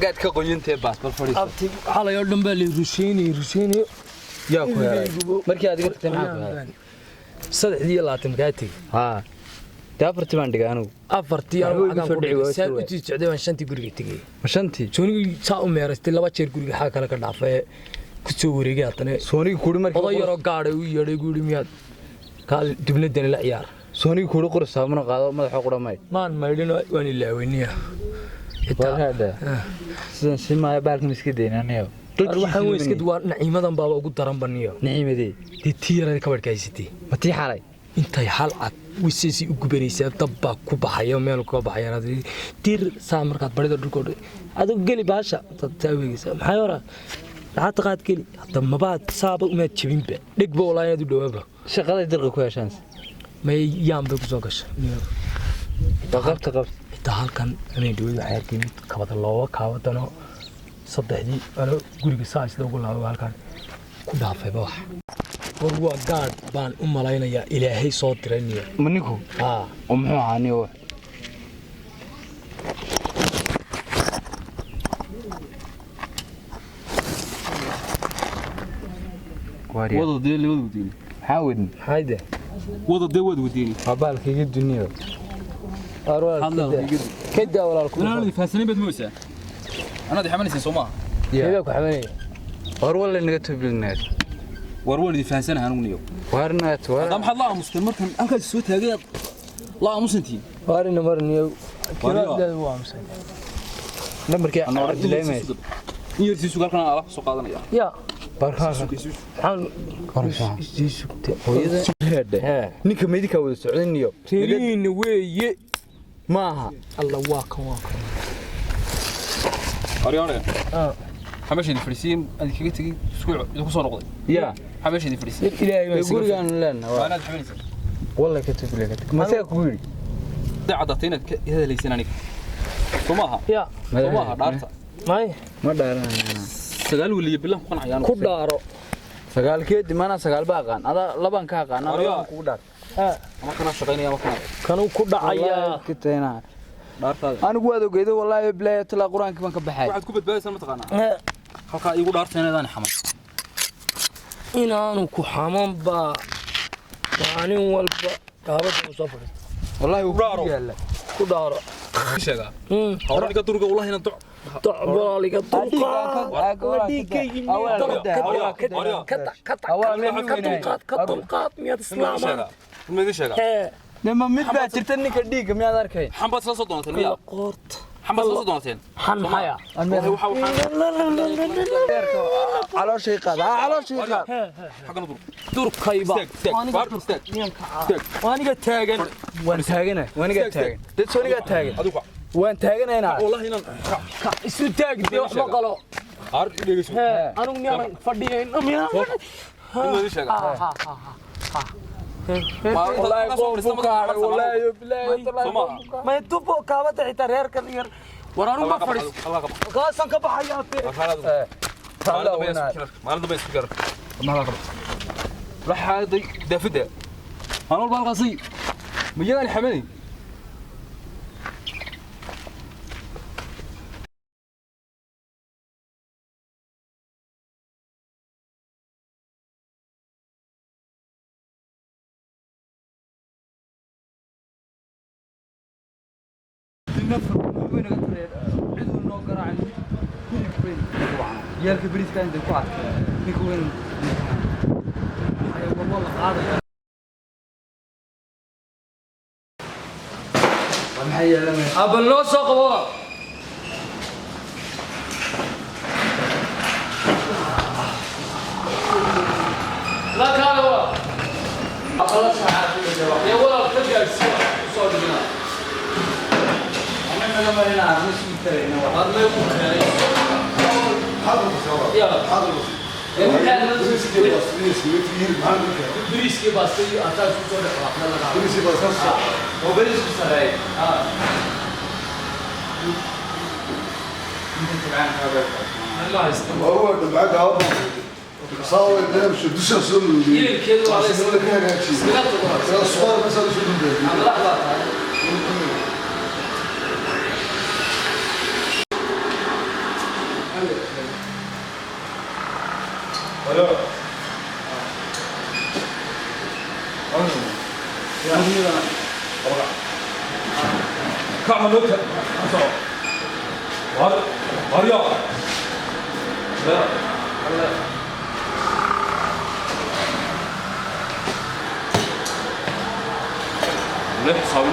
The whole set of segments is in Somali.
حاجات كقوينتي باس بالفريق abti xalay oo dhan baa la rusheynay يا اخويا markii aad gartay maxaa saddexdii laatan gaati ha daafartii baan dhigay anigu afartii anigu agaan ku dhigay saan u socday waan shantii guriga tagay shantii soonigi saa u meeraystay laba jeer guriga xaa kale ka dhaafay ku soo wareegay hadana soonigi kuuri markii oday yaro gaadhay u yeedhay guri miyaad kaal dibnadan la ciyaar soonigi kuuri qorsaa mana qaado madaxa qudhamay maan maydhin waan ilaaweyniya hada sidan simaa baalkan iska deynanayo waxaan weyn iska duwaa naciimadan baaba ugu daran baniyo naciimadii tiirada ka barkaysatay ma tii xalay intay hal cad wisisi u gubanaysaa dabba ku baxayo meel ka baxayaan tiir saa markaad barida dhulkooda adoo gali baasha tataawaysa maxay hora laata qaad gali hadda mabaad saaba uma jibinba dhigba walaa inaad u dhawaaba shaqada dirqa ku yeeshaan may yaan bay ku soo gashay qabta inta halkan inay dhaway waxay arkeen kabada loo kaawdano saddexdii ana guriga saas loogu laabo halkan ku dhaafayba wax waa gaad baan u malaynayaa ilaahay soo diraniyo maniku oo muxuu ahaaniyo wada deeli wada wadini xaawin hayde wada deewad wadini abaalkiga dunida كده ولا الكل انا اللي فاسنين بد موسى انا دي حملني سوما يا ku xamanay war wala naga tublinaa warwaldi faasanaha anu niyo warnaat war qam hadlaa muslim markan anka soo taagay la musantii warina marniyo kiraada waa musan nambarkii aan dileemay intii suuqa kana ala soo qaadanaya ya barkaa waxaan qorashaa hooyada heede ninka meedika wada socdaniyo reeriin weeye maaha alla waa kan aryaare حماشي الفريسين اللي كيجي تيجي اسبوع soo noqday يا حماشي الفريسين ilaahay ma gurigan leena وانا حملني والله كتب لك ما ساك غوري عضتين هذا ليس انك سماها يا سماها دارتا ما دارana sagaal waliye bilan ku qanacayaan ku dhaaro sagaalkeed mana sagaal ba aqaan ada laban ka aqaan ada ku dhaar ama kana shaqeynaya ama kana kanu ku dhacaya kitayna دارتاد anigu waad ogeedo wallahi bilaay tala quraanka ban ka baxay waxaad ku badbaadaysan ma taqaana halka igu dhaarteenadaan xaman inaanu ku xaman ba maalin walba gaabada soo fadhiyo wallahi ku dhaaro ku dhaaro sheega hawraniga durga wallahi inaan تعبالك لما متبع ترتني كديك ما أدركين حنبات سلسة دونتين مياه حنبات سلسة دونتين حن حياة على شيء قاد على شيء قاد حقنا دور كيبا وأنا قد تاجن وأنا تاجنه وأنا قد تاجن تسوني قد تاجن وأنا تاجن هنا والله هنا اسمه تاجن دي واحد مقالة عارف ليش أنا مياه فديين مياه والله بوكار والله بالله ما يدوبو كابت عترير كثير ورانا ما فرس قاسم كبحياتي ما له بس فكر ما له راح هذا دافده انا والبالقصي مجاني حملني يا الكبريت كان عند القاعة نكون والله قاعدة ومحيا لما أبى اللو سقوا لا كانوا خلاص يا ولد ترجع الصوت هنا أنا لما هنا مش مترين هذا يكون يلا حاضر بريسكي بس أتا شو بريسكي بس هو بريسكي سراي الله يستر هو بعد هذا صاوي ده مش بدش اصل كده على اسمه كده شيء الصور مثلا شو بده لحظه كعملك واريا لا لا لا صاروا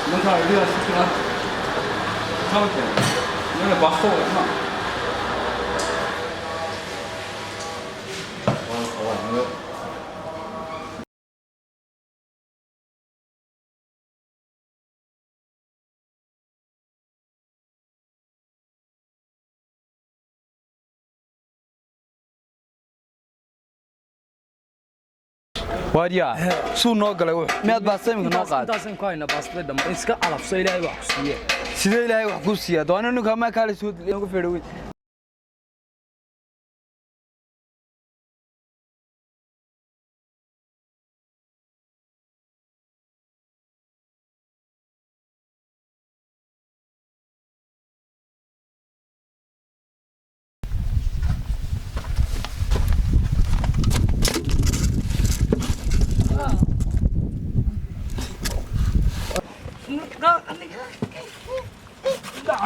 من كان يدير سكنات خلك أنا بحثوا ما واريا سو نoo galay miyaad baasaymka noo qaad intaasan ku hayna baastada dham iska calafso ilaahay wax ku siiye sidee ilaahay wax ku siiya doona ninka ma kale soo ugu feedhaway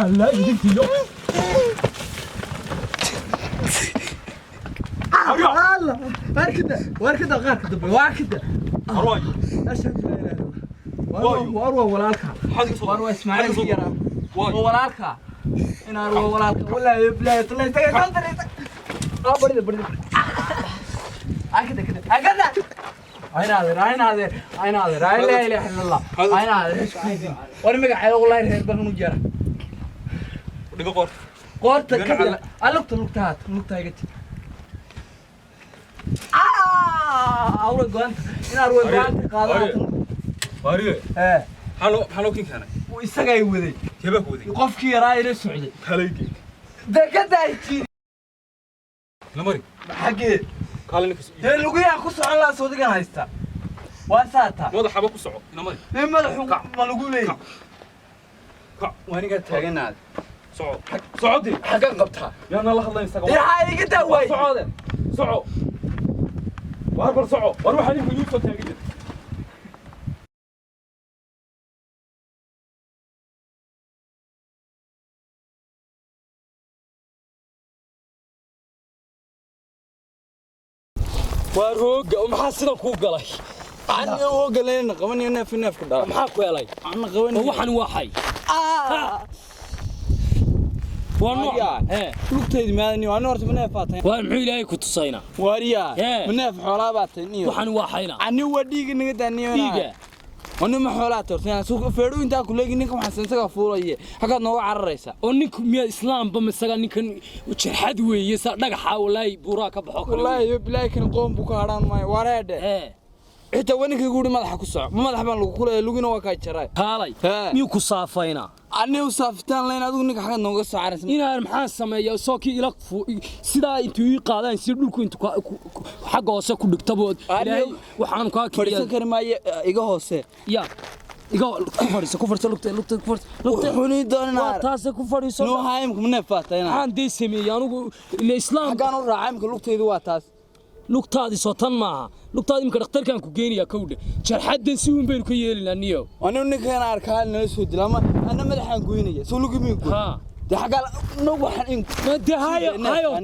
لا يدك يوم الله واركده غاركده واركده أرواي اشهد لا اله الا الله واروى ولالك واروى اسماعيل يرى ولالك انا اروى ولالك ولا بلا طلع تنطر برد كده هكذا عين هذا لا اله الا الله عين هذا وانا مقعد والله هير بقى مجرى دقيقة قورتك كده لقطة قلت أول قانت أنا أروح قانت قاضي واريا إيه حلو كين كان ويسقى يودي كيفك ودي يقف كي راي السعودي خليكي ده كده يجي لمري حقي قال لك ده لقيه أخص على صوتك أنا هيستا واساتا وضع حبك وسعو لمري لما الحق ما نقوله وين قلت هنا سعو سعودي حقا قبتها يا الله يستقبل دي هاي قد وين سعودي سعو واربر سعو واروح عليك يوسف تاجي واروق وما حسنا كو قلي عني oo galeen qabanayna fi neef ku dhaa maxaa ku helay aan qaban waxan waxay waa nooc lugteedi maadani waan horta neef faatay waa muxuu ilaahay ku tusayna wariya neef xoolaa baatay niyo waxan waxayna ani wadiga naga daaniyo diiga wana ma xoolaa tortay suuq feedo inta ku leegi ninka waxaan isaga fuulay hagaad nooga cararaysa oo ninku miya islaamba masaga ninkan jarxad weeye sa dhagaxa walay buura ka baxo wallahi bilaay kan qoom bu ka hadaan ma wareede inta waninka guuri madaxa ku soco madax baan lagu kulay lugina waa ka jaray kaalay miyuu ku saafayna ani u saafitaan leen adigu ninka xaga nooga soo caraysan inaan maxaa sameeyaa soo ki ila sida intuu ii qaadaan si dhulku intuu xaga hoose ku dhigtabood ilaahay waxaan ka fariisan kari maayo iga hoose ya iga ku fariiso lugta xuni doonaa taas ku fariiso noo haymku ma neefaatayna aan day sameeyay anigu islaam xagaan u raacay lugteedu waa taas lugtaadi soo tan maaha lugtaadi imka dhakhtarkan ku geeniya kowdhe jarxadan si weyn baynu ka yeelinaa niyo anu ninkan arkaa nala soo dilama ana madaxan goynaya soo lugu miin ku de xagal no waxan in de hayo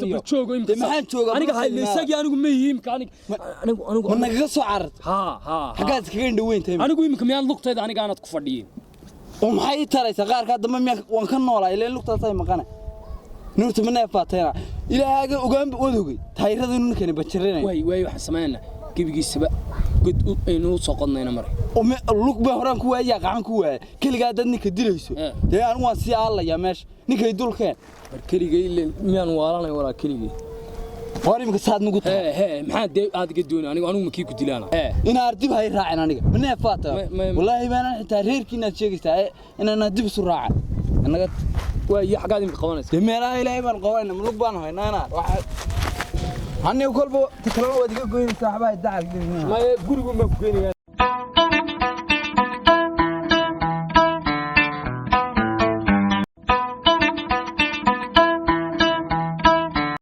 ta joogo imka maxaan jooga aniga hayleysagi anigu ma yihiin ka anigu ma naga soo carad xagaad kaga indhaweyntahay anigu imka miyaan lugtayda aniga aanad ku fadhiyin oo maxay taraysa qaar ka dambe miyaan waan ka noolaa ilaa lugtaasay maqana نورت من فاتينا إلى هذا وقام بودوجي تايرده نكني بتشرينا واي واحد سمعنا كيف السباق قد إنه سقطنا هنا مرة اللوك بهران كوا يا قعان كوا كل قاعد نكديريسو ده أنا واسي الله يا ماش نكيدول كان كل جاي ميان ورانا ورا كل جاي واري مكساد نقول محد هذا قدوني أنا مكي كديلانا أنا أردب هاي راعنا أنا من فاتة والله ما أنا تاريخ كنا تشيكستا أنا ندب سرعة أنا قلت ويا حاجات من قوانس دميرها إلى من قوانس ملوك بانه هنا أنا واحد عني وكل بو تكلموا وديك قوين صاحبها الدعاء ما يقولوا ما بقيني